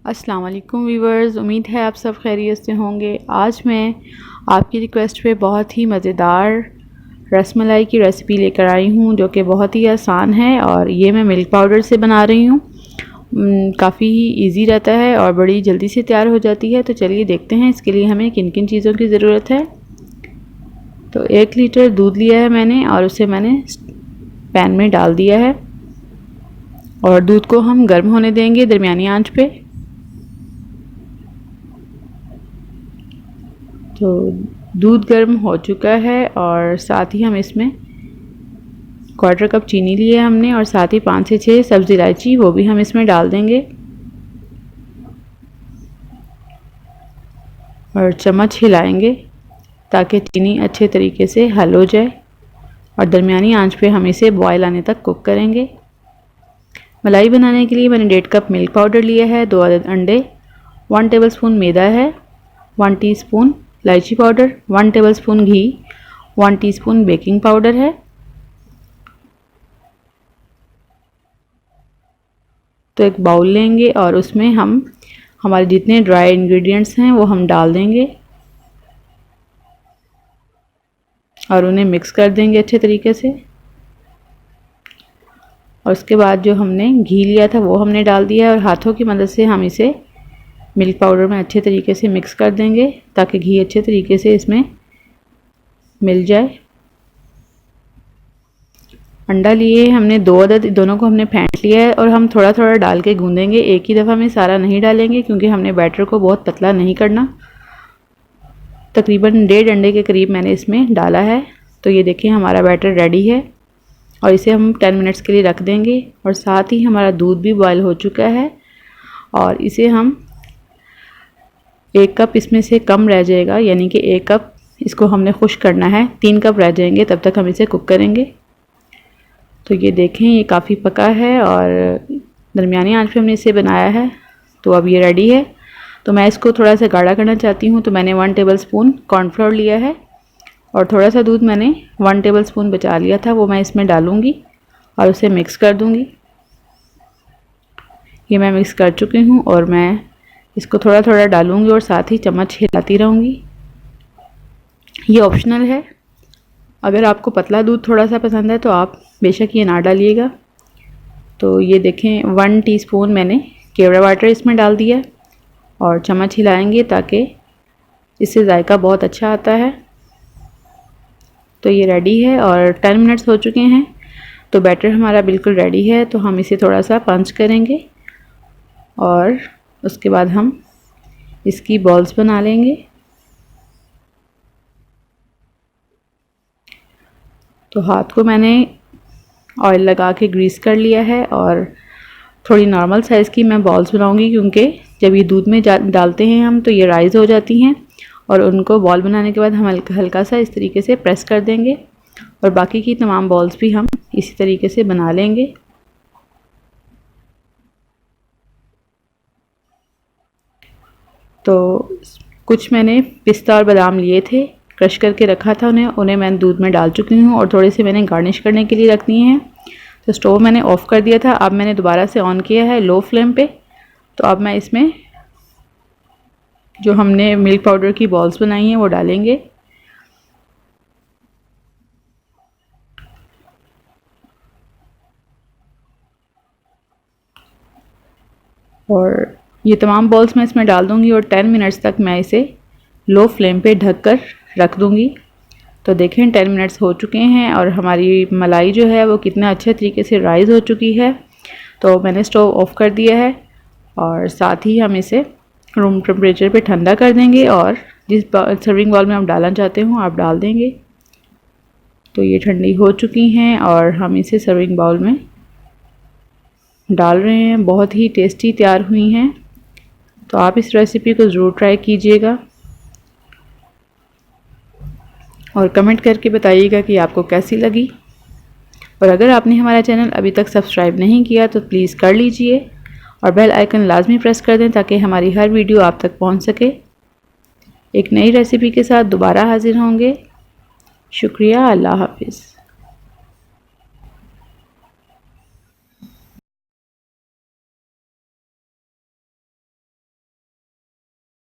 अस्सलाम वालेकुम व्यूवर्स, उम्मीद है आप सब खैरियत से होंगे। आज मैं आपकी रिक्वेस्ट पे बहुत ही मज़ेदार रसमलाई की रेसिपी लेकर आई हूँ जो कि बहुत ही आसान है और ये मैं मिल्क पाउडर से बना रही हूँ। काफ़ी इजी रहता है और बड़ी जल्दी से तैयार हो जाती है। तो चलिए देखते हैं इसके लिए हमें किन किन चीज़ों की ज़रूरत है। तो 1 लीटर दूध लिया है मैंने और उसे मैंने पैन में डाल दिया है और दूध को हम गर्म होने देंगे दरमियानी आंच पे। तो दूध गर्म हो चुका है और साथ ही हम इसमें 1/4 कप चीनी लिए हमने और साथ ही 5 से 6 सब्ज़ी इलायची वो भी हम इसमें डाल देंगे और चम्मच हिलाएंगे ताकि चीनी अच्छे तरीके से हल हो जाए और दरमियानी आंच पे हम इसे बॉयल आने तक कुक करेंगे। मलाई बनाने के लिए मैंने 1.5 कप मिल्क पाउडर लिया है, 2 अदद अंडे, 1 टेबलस्पून मैदा है, 1 टीस्पून इलायची पाउडर, 1 टेबलस्पून घी, 1 टीस्पून बेकिंग पाउडर है। तो एक बाउल लेंगे और उसमें हम हमारे जितने ड्राई इंग्रेडिएंट्स हैं वो हम डाल देंगे और उन्हें मिक्स कर देंगे अच्छे तरीके से। और उसके बाद जो हमने घी लिया था वो हमने डाल दिया है और हाथों की मदद से हम इसे मिल्क पाउडर में अच्छे तरीके से मिक्स कर देंगे ताकि घी अच्छे तरीके से इसमें मिल जाए। अंडा लिए हमने 2 अदद, दोनों को हमने फेंट लिया है और हम थोड़ा थोड़ा डाल के गूंदेंगे, एक ही दफ़ा में सारा नहीं डालेंगे क्योंकि हमने बैटर को बहुत पतला नहीं करना। तकरीबन 1.5 अंडे के करीब मैंने इसमें डाला है। तो ये देखिए हमारा बैटर रेडी है और इसे हम 10 मिनट्स के लिए रख देंगे। और साथ ही हमारा दूध भी बॉयल हो चुका है और इसे हम 1 कप इसमें से कम रह जाएगा, यानी कि 1 कप इसको हमने खुश करना है, 3 कप रह जाएंगे, तब तक हम इसे कुक करेंगे। तो ये देखें ये काफ़ी पका है और दरमियानी आंच पे हमने इसे बनाया है। तो अब ये रेडी है। तो मैं इसको थोड़ा सा गाढ़ा करना चाहती हूँ, तो मैंने 1 टेबलस्पून कॉर्नफ्लोर लिया है और थोड़ा सा दूध मैंने 1 टेबलस्पून बचा लिया था, वो मैं इसमें डालूँगी और उसे मिक्स कर दूँगी। ये मैं मिक्स कर चुकी हूँ और मैं इसको थोड़ा थोड़ा डालूँगी और साथ ही चम्मच हिलाती रहूँगी। ये ऑप्शनल है, अगर आपको पतला दूध थोड़ा सा पसंद है तो आप बेशक ये ना डालिएगा। तो ये देखें 1 टीस्पून मैंने केवड़ा वाटर इसमें डाल दिया और चम्मच हिलाएंगे ताकि इससे जायका बहुत अच्छा आता है। तो ये रेडी है और 10 मिनट्स हो चुके हैं। तो बैटर हमारा बिल्कुल रेडी है। तो हम इसे थोड़ा सा पंच करेंगे और उसके बाद हम इसकी बॉल्स बना लेंगे। तो हाथ को मैंने ऑयल लगा के ग्रीस कर लिया है और थोड़ी नॉर्मल साइज़ की मैं बॉल्स बनाऊंगी क्योंकि जब ये दूध में डालते हैं हम तो ये राइज़ हो जाती हैं और उनको बॉल बनाने के बाद हम हल्का सा इस तरीके से प्रेस कर देंगे और बाकी की तमाम बॉल्स भी हम इसी तरीके से बना लेंगे। तो कुछ मैंने पिस्ता और बादाम लिए थे, क्रश करके रखा था, उन्हें मैं दूध में डाल चुकी हूँ और थोड़े से मैंने गार्निश करने के लिए रख दिए हैं। तो स्टोव मैंने ऑफ़ कर दिया था, अब मैंने दोबारा से ऑन किया है लो फ्लेम पे। तो अब मैं इसमें जो हमने मिल्क पाउडर की बॉल्स बनाई हैं वो डालेंगे। और ये तमाम बॉल्स मैं इसमें डाल दूँगी और 10 मिनट्स तक मैं इसे लो फ्लेम पे ढक कर रख दूँगी। तो देखें 10 मिनट्स हो चुके हैं और हमारी मलाई जो है वो कितना अच्छे तरीके से राइज़ हो चुकी है। तो मैंने स्टोव ऑफ़ कर दिया है और साथ ही हम इसे रूम टेम्परेचर पे ठंडा कर देंगे और जिस सर्विंग बाउल में आप डालना चाहते हो आप डाल देंगे। तो ये ठंडी हो चुकी हैं और हम इसे सर्विंग बाउल में डाल रहे हैं। बहुत ही टेस्टी तैयार हुई हैं। तो आप इस रेसिपी को ज़रूर ट्राई कीजिएगा और कमेंट करके बताइएगा कि आपको कैसी लगी। और अगर आपने हमारा चैनल अभी तक सब्सक्राइब नहीं किया तो प्लीज़ कर लीजिए और बेल आइकन लाजमी प्रेस कर दें ताकि हमारी हर वीडियो आप तक पहुंच सके। एक नई रेसिपी के साथ दोबारा हाजिर होंगे। शुक्रिया, अल्लाह हाफिज़।